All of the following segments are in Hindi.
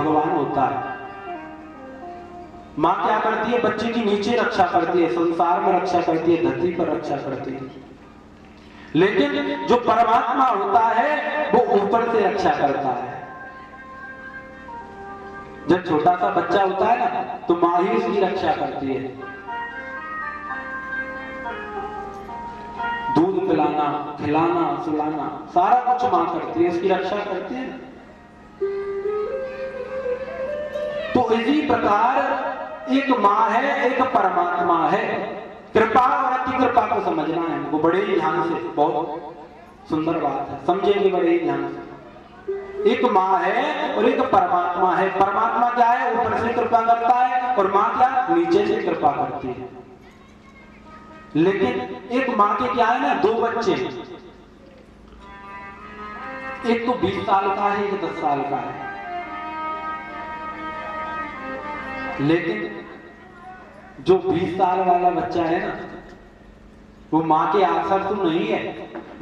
भगवान होता है। माँ क्या करती है? बच्चे की नीचे रक्षा करती है, संसार में रक्षा करती है, धरती पर रक्षा करती है। लेकिन जो परमात्मा होता है वो ऊपर से रक्षा करता है। जब छोटा सा बच्चा होता है ना, तो माँ ही उसकी रक्षा करती है। दूध पिलाना, खिलाना, सुलाना, सारा कुछ माँ करती है, उसकी रक्षा करती है। तो इसी प्रकार एक माँ है, एक परमात्मा है। कृपा और अति कृपा को समझना है हमको बड़े ही ध्यान से। बहुत सुंदर बात है, समझेंगे बड़े ही ध्यान से। एक माँ है और एक परमात्मा है। परमात्मा क्या है? ऊपर से कृपा करता है, और माँ क्या? नीचे से कृपा करती है। लेकिन एक माँ के क्या है ना, दो बच्चे, एक तो 20 साल का है, एक 10 साल का है। लेकिन जो 20 साल वाला बच्चा है ना, वो माँ के आसर तो नहीं है,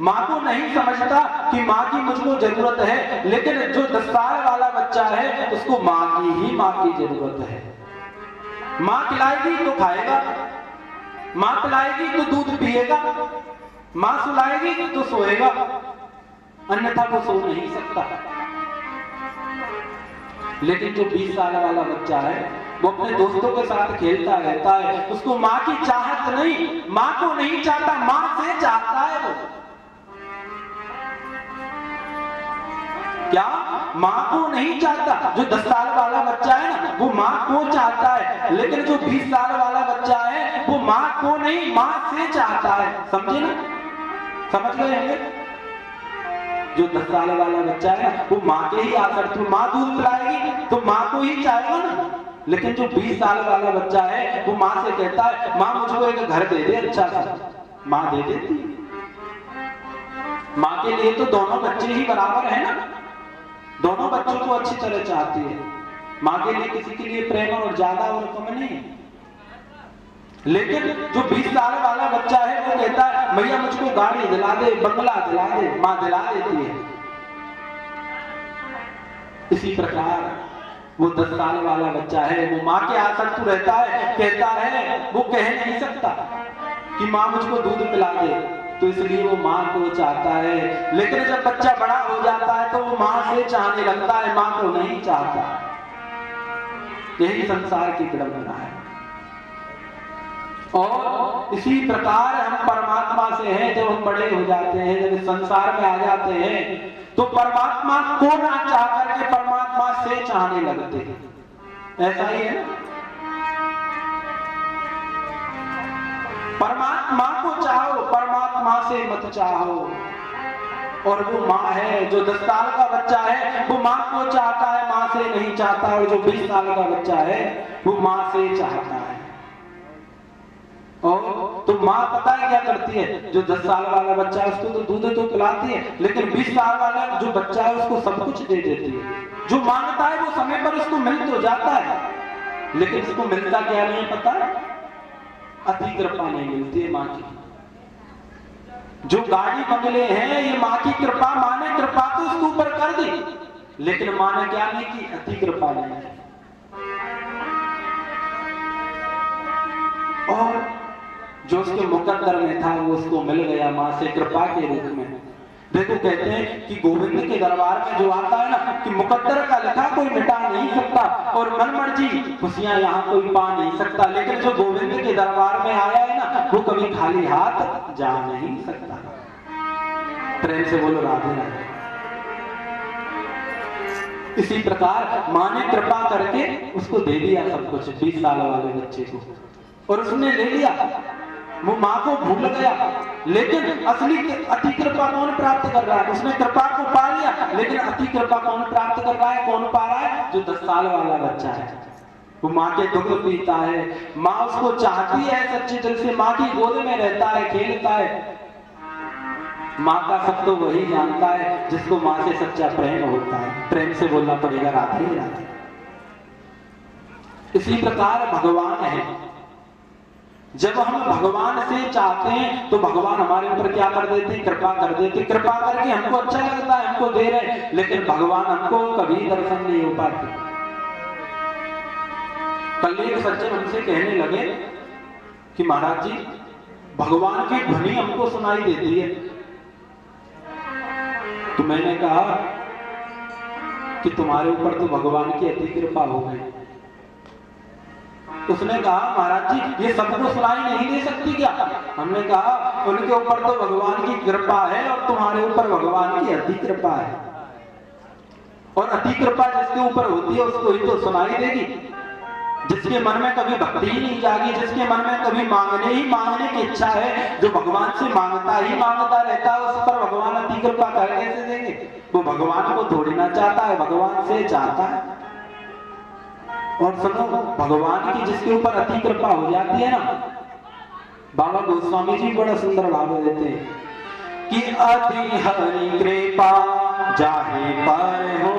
माँ को नहीं समझता कि माँ की मुझको जरूरत है। लेकिन जो 10 साल वाला बच्चा है, उसको माँ की जरूरत है। माँ खिलाएगी तो खाएगा, माँ पिलाएगी तो दूध पिएगा, माँ सुलाएगी तो सोएगा, अन्यथा वो सो नहीं सकता। लेकिन जो 20 साल वाला बच्चा है, वो अपने दोस्तों के साथ खेलता रहता है, उसको माँ की चाहत नहीं, माँ को नहीं चाहता, माँ से चाहता है वो। क्या? माँ को नहीं चाहता। जो 10 साल वाला बच्चा है ना, वो माँ को चाहता है। लेकिन जो 20 साल वाला बच्चा है, वो माँ को नहीं, माँ से चाहता है। समझे ना? समझ गए होंगे? जो 10 साल वाला बच्चा है ना, वो माँ के ही आकर, तो माँ दूध पिलाएगी तो माँ को ही चाहेगा ना। लेकिन जो 20 साल वाला बच्चा है, वो माँ से कहता है, माँ मुझको एक घर दे दे अच्छा सा। माँ दे देती है। माँ के लिए तो दोनों बच्चे ही बराबर है ना, दोनों बच्चों को अच्छी तरह चाहती है। माँ के लिए किसी के लिए प्रेम और ज्यादा और कम नहीं है। लेकिन जो 20 साल वाला बच्चा है, वो कहता है, भैया मुझको गाड़ी दिला दे, बंगला दिला दे। माँ दिला देती है। इसी प्रकार वो 10 साल वाला बच्चा है, वो माँ के आसक्त रहता है, कहता है, वो कह नहीं सकता कि माँ मुझको दूध पिला दे, तो इसलिए वो माँ को चाहता है। लेकिन जब बच्चा बड़ा हो जाता है, तो वो माँ से चाहने लगता है, माँ को नहीं चाहता। यही संसार की विडंबना है। और इसी प्रकार हम परमात्मा से हैं। जब हम बड़े हो जाते हैं, जब इस संसार में आ जाते हैं, तो परमात्मा को ना चाह करके परमात्मा से चाहने लगते हैं। ऐसा ही है। परमात्मा को चाहो, परमात्मा से मत चाहो। और वो माँ है, जो 10 साल का बच्चा है, वो माँ को चाहता है, माँ से नहीं चाहता। और जो 20 साल का बच्चा है, वो माँ से चाहता है। और तो माँ पता है क्या करती है? जो 10 साल वाला बच्चा है, उसको तो दूध तो पिलाती है, लेकिन 20 साल वाला जो बच्चा है, उसको सब कुछ दे देती है। जो मांगता है वो समय पर उसको मिल तो जाता है, लेकिन उसको मिलता क्या नहीं पता? अति कृपा नहीं मिलती है माँ की। जो गाड़ी बंगले हैं, ये माँ की कृपा। माँ ने कृपा तो उसके ऊपर कर दी, लेकिन माँ ने क्या नहीं की? अति कृपा नहीं की। और जो उसके मुकद्दर में था, वो उसको मिल गया माँ से कृपा के रूप में। देखो, कहते हैं कि गोविंद के दरबार में जो आता है ना, कि मुकद्दर का लिखा कोई मिटा नहीं सकता, और मन मर्जी खुशियां यहाँ कोई पा नहीं सकता। लेकिन जो गोविंद के दरबार में आया है ना, वो कभी खाली हाथ जा नहीं सकता। प्रेम से बोलो राधे राधे। इसी प्रकार माँ ने कृपा करके उसको दे दिया सब कुछ, 20 साल वाले बच्चे को, और उसने ले लिया। वो माँ को भूल गया। लेकिन असली अति कृपा कौन प्राप्त कर रहा है? उसने कृपा को पा लिया, लेकिन अति कृपा कौन प्राप्त कर रहा है? कौन पा रहा है? जो 10 साल वाला बच्चा है। वो माँ के दुख पीता है, माँ उसको चाहती है सच्चे दिल से, माँ की गोद में रहता है, खेलता है। माँ का सब तो वही जानता है जिसको माँ से सच्चा प्रेम होता है। प्रेम से बोलना पड़ेगा राधे राधे। इसी प्रकार भगवान है। जब हम भगवान से चाहते हैं, तो भगवान हमारे ऊपर क्या कर देते हैं? कृपा कर देते। कृपा करके हमको अच्छा लगता है, हमको दे रहे, लेकिन भगवान हमको कभी दर्शन नहीं हो पाते। कल एक सज्जन हमसे कहने लगे कि महाराज जी भगवान की ध्वनि हमको सुनाई देती है। तो मैंने कहा कि तुम्हारे ऊपर तो भगवान की अति कृपा हो गई। उसने कहा महाराज जी ये सबको सुनाई नहीं दे सकती क्या? हमने कहा उनके ऊपर तो भगवान की कृपा है और तुम्हारे ऊपर भगवान की अति कृपा है, और अति कृपा जिसके ऊपर होती है उसको ही तो सुनाई देगी। जिसके मन में कभी भक्ति ही नहीं जागी, जिसके मन में कभी मांगने की इच्छा है, जो भगवान से मांगता ही मांगता रहता है, उस पर भगवान अति कृपा कैसे देंगे? वो भगवान को थोड़ी ना चाहता है, भगवान से चाहता है। और सुनो, भगवान की जिसके ऊपर अति कृपा हो जाती है ना, बाबा गोस्वामी जी बड़ा सुंदर भाव देते हैं कि अति हरि कृपा जाहि पर हो